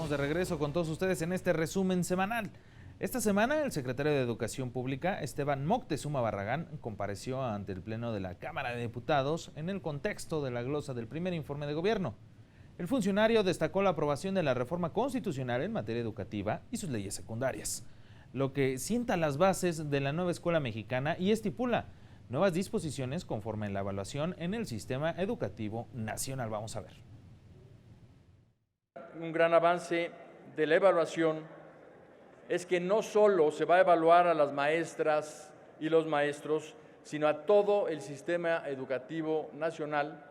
estamos de regreso con todos ustedes en este resumen semanal. Esta semana, el secretario de Educación Pública, Esteban Moctezuma Barragán, compareció ante el Pleno de la Cámara de Diputados en el contexto de la glosa del primer informe de gobierno. El funcionario destacó la aprobación de la reforma constitucional en materia educativa y sus leyes secundarias, lo que sienta las bases de la nueva escuela mexicana y estipula nuevas disposiciones conforme a la evaluación en el sistema educativo nacional. Vamos a ver. Un gran avance de la evaluación es que no solo se va a evaluar a las maestras y los maestros, sino a todo el sistema educativo nacional,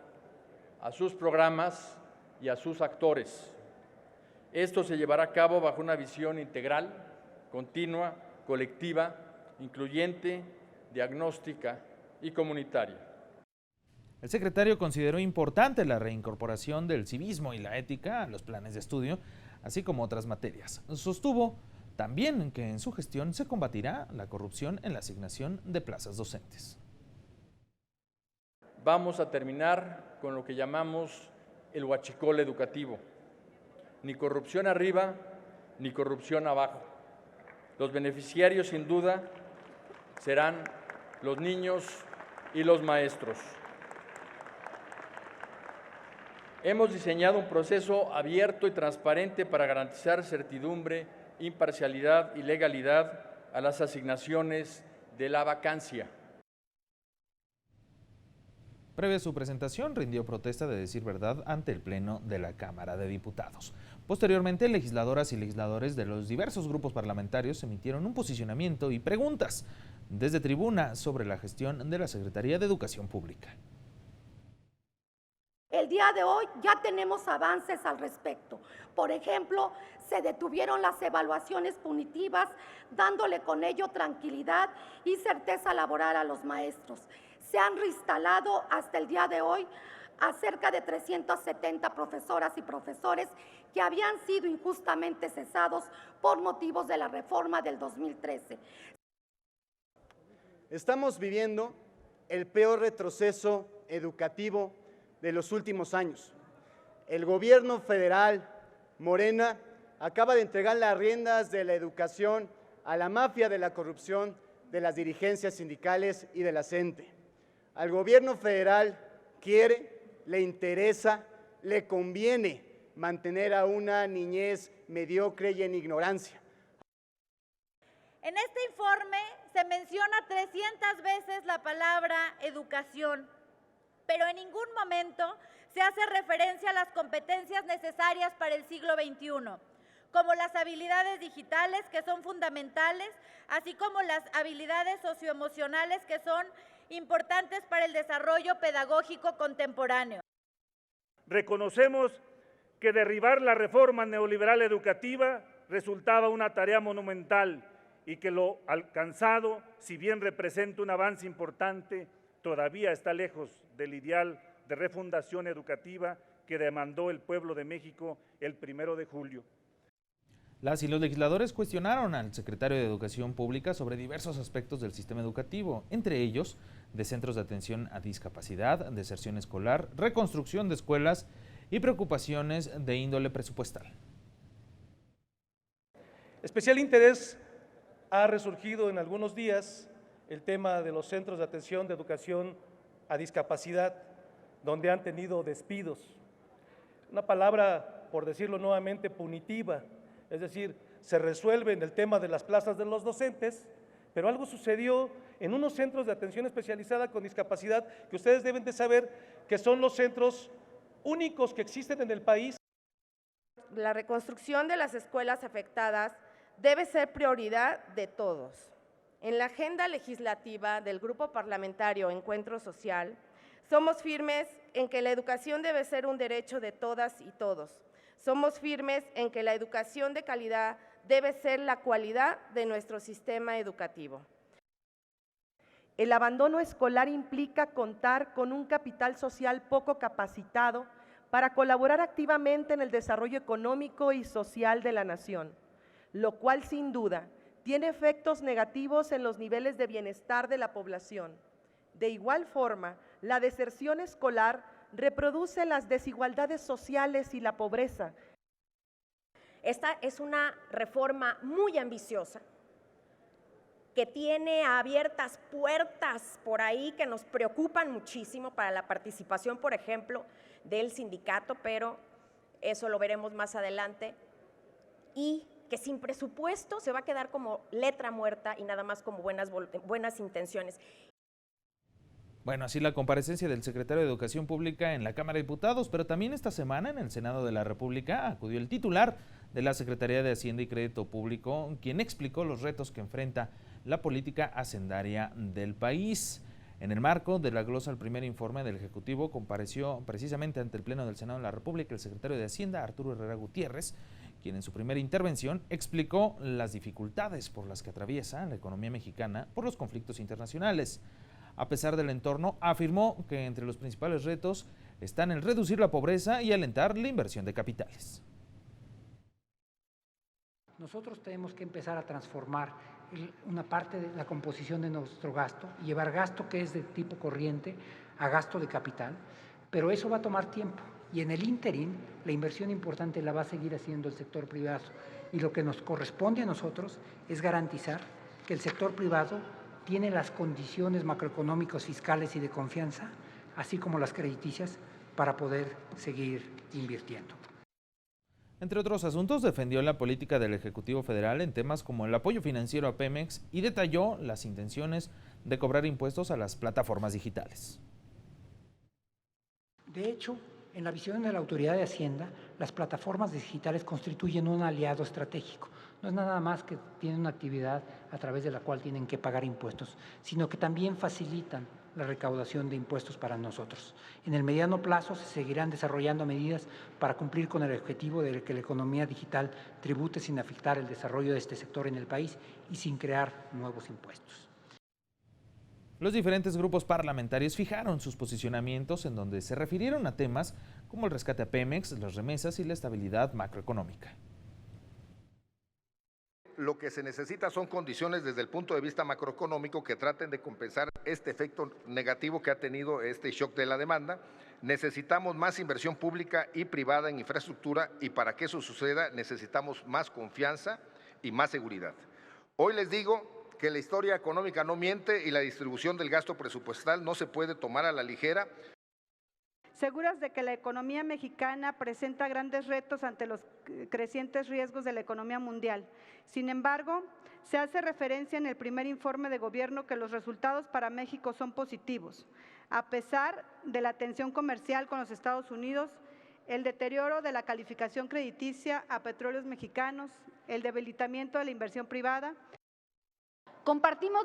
a sus programas y a sus actores. Esto se llevará a cabo bajo una visión integral, continua, colectiva, incluyente, diagnóstica y comunitaria. El secretario consideró importante la reincorporación del civismo y la ética a los planes de estudio, así como otras materias. Sostuvo también que en su gestión se combatirá la corrupción en la asignación de plazas docentes. Vamos a terminar con lo que llamamos el huachicol educativo. Ni corrupción arriba, ni corrupción abajo. Los beneficiarios, sin duda, serán los niños y los maestros. Hemos diseñado un proceso abierto y transparente para garantizar certidumbre, imparcialidad y legalidad a las asignaciones de la vacancia. Previa a su presentación, rindió protesta de decir verdad ante el Pleno de la Cámara de Diputados. Posteriormente, legisladoras y legisladores de los diversos grupos parlamentarios emitieron un posicionamiento y preguntas desde tribuna sobre la gestión de la Secretaría de Educación Pública. El día de hoy ya tenemos avances al respecto. Por ejemplo, se detuvieron las evaluaciones punitivas, dándole con ello tranquilidad y certeza laboral a los maestros. Se han reinstalado hasta el día de hoy a cerca de 370 profesoras y profesores que habían sido injustamente cesados por motivos de la reforma del 2013. Estamos viviendo el peor retroceso educativo de los últimos años. El gobierno federal, Morena, acaba de entregar las riendas de la educación a la mafia de la corrupción de las dirigencias sindicales y de la CENTE. Al gobierno federal le interesa, le conviene mantener a una niñez mediocre y en ignorancia. En este informe se menciona 300 veces la palabra educación, pero en ningún momento se hace referencia a las competencias necesarias para el siglo XXI, como las habilidades digitales, que son fundamentales, así como las habilidades socioemocionales, que son importantes para el desarrollo pedagógico contemporáneo. Reconocemos que derribar la reforma neoliberal educativa resultaba una tarea monumental y que lo alcanzado, si bien representa un avance importante, todavía está lejos del ideal de refundación educativa que demandó el pueblo de México el 1 de julio. Las y los legisladores cuestionaron al secretario de Educación Pública sobre diversos aspectos del sistema educativo, entre ellos de centros de atención a discapacidad, deserción escolar, reconstrucción de escuelas y preocupaciones de índole presupuestal. Especial interés ha resurgido en algunos días el tema de los centros de atención de educación a discapacidad, donde han tenido despidos. Una palabra, por decirlo nuevamente, punitiva, es decir, se resuelve en el tema de las plazas de los docentes, pero algo sucedió en unos centros de atención especializada con discapacidad que ustedes deben de saber que son los centros únicos que existen en el país. La reconstrucción de las escuelas afectadas debe ser prioridad de todos. En la agenda legislativa del Grupo Parlamentario Encuentro Social, somos firmes en que la educación debe ser un derecho de todas y todos. Somos firmes en que la educación de calidad debe ser la cualidad de nuestro sistema educativo. El abandono escolar implica contar con un capital social poco capacitado para colaborar activamente en el desarrollo económico y social de la nación, lo cual sin duda tiene efectos negativos en los niveles de bienestar de la población. De igual forma, la deserción escolar reproduce las desigualdades sociales y la pobreza. Esta es una reforma muy ambiciosa que tiene abiertas puertas por ahí que nos preocupan muchísimo para la participación, por ejemplo, del sindicato, pero eso lo veremos más adelante, y que sin presupuesto se va a quedar como letra muerta y nada más como buenas intenciones. Bueno, así la comparecencia del secretario de Educación Pública en la Cámara de Diputados, pero también esta semana en el Senado de la República acudió el titular de la Secretaría de Hacienda y Crédito Público, quien explicó los retos que enfrenta la política hacendaria del país. En el marco de la glosa al primer informe del Ejecutivo, compareció precisamente ante el Pleno del Senado de la República el secretario de Hacienda, Arturo Herrera Gutiérrez, quien en su primera intervención explicó las dificultades por las que atraviesa la economía mexicana por los conflictos internacionales. A pesar del entorno, afirmó que entre los principales retos están el reducir la pobreza y alentar la inversión de capitales. Nosotros tenemos que empezar a transformar una parte de la composición de nuestro gasto, llevar gasto que es de tipo corriente a gasto de capital, pero eso va a tomar tiempo y en el ínterin la inversión importante la va a seguir haciendo el sector privado, y lo que nos corresponde a nosotros es garantizar que el sector privado tiene las condiciones macroeconómicas, fiscales y de confianza, así como las crediticias, para poder seguir invirtiendo. Entre otros asuntos, defendió la política del Ejecutivo Federal en temas como el apoyo financiero a Pemex y detalló las intenciones de cobrar impuestos a las plataformas digitales. De hecho, en la visión de la Autoridad de Hacienda, las plataformas digitales constituyen un aliado estratégico. No es nada más que tienen una actividad a través de la cual tienen que pagar impuestos, sino que también facilitan la recaudación de impuestos para nosotros. En el mediano plazo se seguirán desarrollando medidas para cumplir con el objetivo de que la economía digital tribute sin afectar el desarrollo de este sector en el país y sin crear nuevos impuestos. Los diferentes grupos parlamentarios fijaron sus posicionamientos en donde se refirieron a temas como el rescate a Pemex, las remesas y la estabilidad macroeconómica. Lo que se necesita son condiciones desde el punto de vista macroeconómico que traten de compensar este efecto negativo que ha tenido este shock de la demanda. Necesitamos más inversión pública y privada en infraestructura, y para que eso suceda necesitamos más confianza y más seguridad. Hoy les digo que la historia económica no miente y la distribución del gasto presupuestal no se puede tomar a la ligera. Seguras de que la economía mexicana presenta grandes retos ante los crecientes riesgos de la economía mundial. Sin embargo, se hace referencia en el primer informe de gobierno que los resultados para México son positivos. A pesar de la tensión comercial con los Estados Unidos, el deterioro de la calificación crediticia a petróleos mexicanos, el debilitamiento de la inversión privada. Compartimos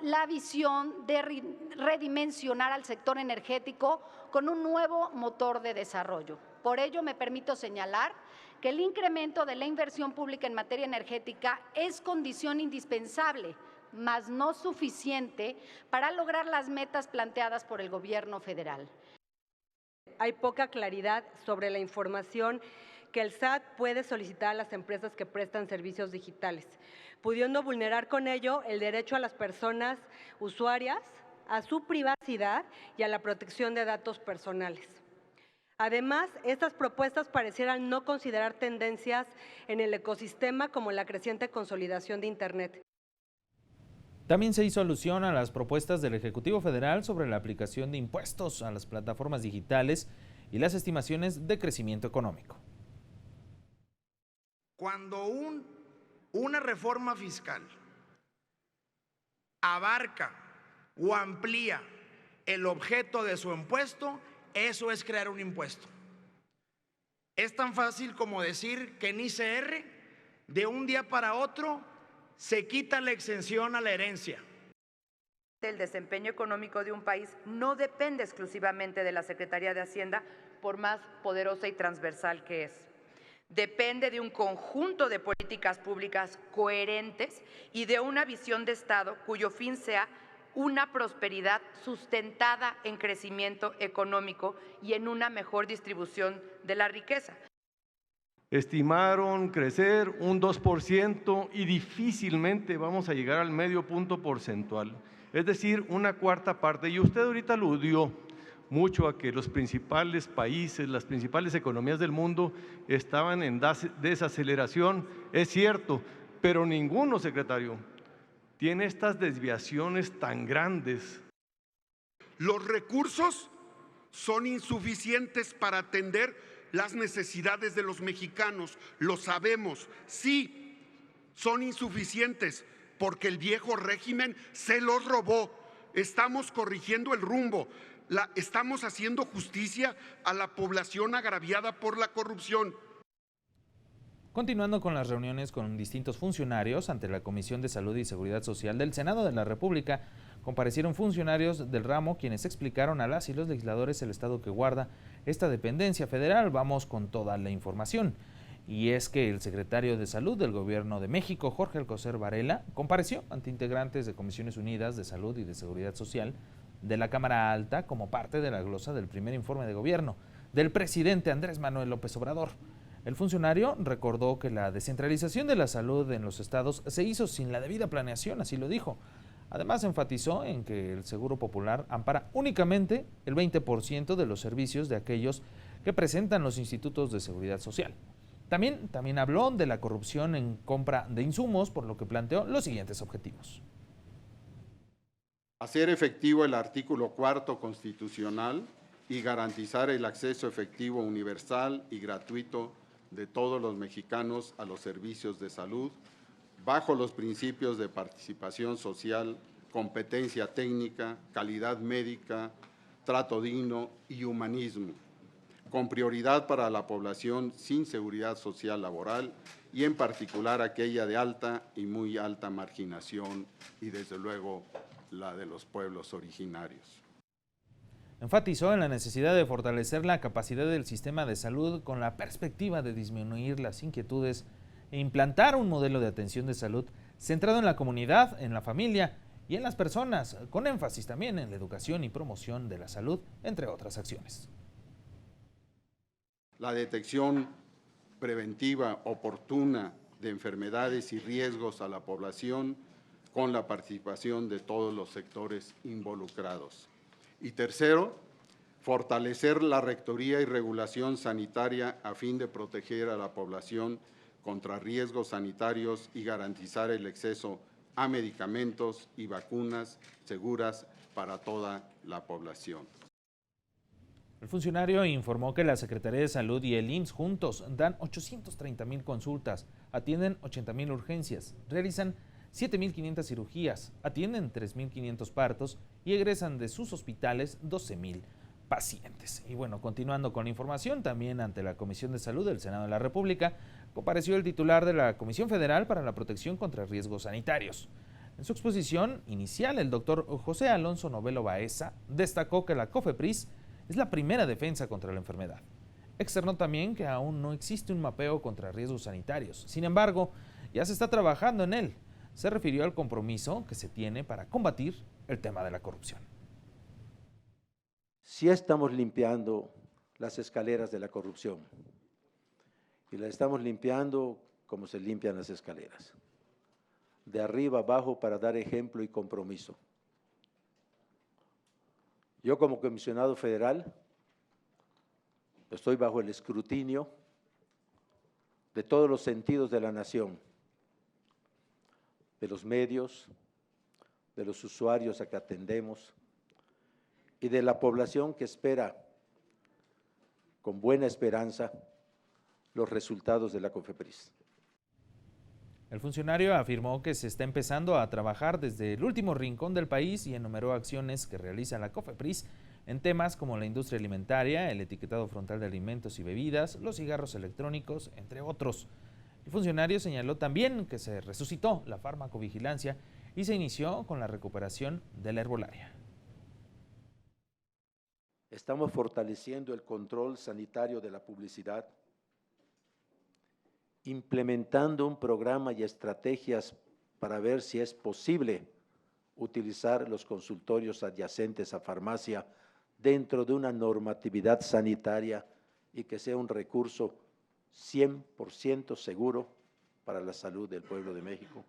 la visión de redimensionar al sector energético con un nuevo motor de desarrollo. Por ello, me permito señalar que el incremento de la inversión pública en materia energética es condición indispensable, mas no suficiente para lograr las metas planteadas por el Gobierno federal. Hay poca claridad sobre la información que el SAT puede solicitar a las empresas que prestan servicios digitales, pudiendo vulnerar con ello el derecho a las personas usuarias a su privacidad y a la protección de datos personales. Además, estas propuestas parecieran no considerar tendencias en el ecosistema como la creciente consolidación de Internet. También se hizo alusión a las propuestas del Ejecutivo Federal sobre la aplicación de impuestos a las plataformas digitales y las estimaciones de crecimiento económico. Cuando una reforma fiscal abarca o amplía el objeto de su impuesto, eso es crear un impuesto. Es tan fácil como decir que en ICR, de un día para otro, se quita la exención a la herencia. El desempeño económico de un país no depende exclusivamente de la Secretaría de Hacienda, por más poderosa y transversal que es. Depende de un conjunto de políticas públicas coherentes y de una visión de Estado cuyo fin sea una prosperidad sustentada en crecimiento económico y en una mejor distribución de la riqueza. Estimaron crecer un 2% y difícilmente vamos a llegar al medio punto porcentual, es decir, una cuarta parte. Y usted ahorita aludió, mucho a que los principales países, las principales economías del mundo estaban en desaceleración, es cierto, pero ninguno, secretario, tiene estas desviaciones tan grandes. Los recursos son insuficientes para atender las necesidades de los mexicanos, lo sabemos, sí, son insuficientes porque el viejo régimen se los robó. Estamos corrigiendo el rumbo, estamos haciendo justicia a la población agraviada por la corrupción. Continuando con las reuniones con distintos funcionarios ante la Comisión de Salud y Seguridad Social del Senado de la República, comparecieron funcionarios del ramo quienes explicaron a las y los legisladores el estado que guarda esta dependencia federal. Vamos con toda la información. Y es que el secretario de Salud del Gobierno de México, Jorge Alcocer Varela, compareció ante integrantes de Comisiones Unidas de Salud y de Seguridad Social de la Cámara Alta como parte de la glosa del primer informe de gobierno del presidente Andrés Manuel López Obrador. El funcionario recordó que la descentralización de la salud en los estados se hizo sin la debida planeación, así lo dijo. Además, enfatizó en que el Seguro Popular ampara únicamente el 20% de los servicios de aquellos que presentan los institutos de seguridad social. También habló de la corrupción en compra de insumos, por lo que planteó los siguientes objetivos. Hacer efectivo el artículo 4 constitucional y garantizar el acceso efectivo, universal y gratuito de todos los mexicanos a los servicios de salud, bajo los principios de participación social, competencia técnica, calidad médica, trato digno y humanismo, con prioridad para la población sin seguridad social laboral y en particular aquella de alta y muy alta marginación y desde luego la de los pueblos originarios. Enfatizó en la necesidad de fortalecer la capacidad del sistema de salud con la perspectiva de disminuir las inquietudes e implantar un modelo de atención de salud centrado en la comunidad, en la familia y en las personas, con énfasis también en la educación y promoción de la salud, entre otras acciones. La detección preventiva oportuna de enfermedades y riesgos a la población con la participación de todos los sectores involucrados. Y tercero, fortalecer la rectoría y regulación sanitaria a fin de proteger a la población contra riesgos sanitarios y garantizar el acceso a medicamentos y vacunas seguras para toda la población. El funcionario informó que la Secretaría de Salud y el IMSS juntos dan 830,000 consultas, atienden 80,000 urgencias, realizan 7,500 cirugías, atienden 3,500 partos y egresan de sus hospitales 12,000 pacientes. Y bueno, continuando con la información, también ante la Comisión de Salud del Senado de la República, compareció el titular de la Comisión Federal para la Protección contra Riesgos Sanitarios. En su exposición inicial, el doctor José Alonso Novelo Baeza destacó que la COFEPRIS es la primera defensa contra la enfermedad. Externó también que aún no existe un mapeo contra riesgos sanitarios. Sin embargo, ya se está trabajando en él. Se refirió al compromiso que se tiene para combatir el tema de la corrupción. Sí estamos limpiando las escaleras de la corrupción y las estamos limpiando como se limpian las escaleras, de arriba abajo para dar ejemplo y compromiso. Yo como comisionado federal estoy bajo el escrutinio de todos los sentidos de la nación, de los medios, de los usuarios a que atendemos y de la población que espera con buena esperanza los resultados de la COFEPRIS. El funcionario afirmó que se está empezando a trabajar desde el último rincón del país y enumeró acciones que realiza la COFEPRIS en temas como la industria alimentaria, el etiquetado frontal de alimentos y bebidas, los cigarros electrónicos, entre otros. El funcionario señaló también que se resucitó la farmacovigilancia y se inició con la recuperación de la herbolaria. Estamos fortaleciendo el control sanitario de la publicidad, implementando un programa y estrategias para ver si es posible utilizar los consultorios adyacentes a farmacia dentro de una normatividad sanitaria y que sea un recurso 100% seguro para la salud del pueblo de México.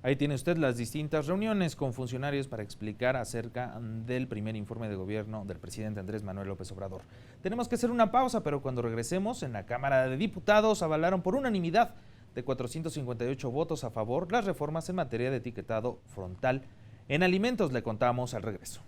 Ahí tiene usted las distintas reuniones con funcionarios para explicar acerca del primer informe de gobierno del presidente Andrés Manuel López Obrador. Tenemos que hacer una pausa, pero cuando regresemos, en la Cámara de Diputados avalaron por unanimidad de 458 votos a favor las reformas en materia de etiquetado frontal en alimentos. Le contamos al regreso.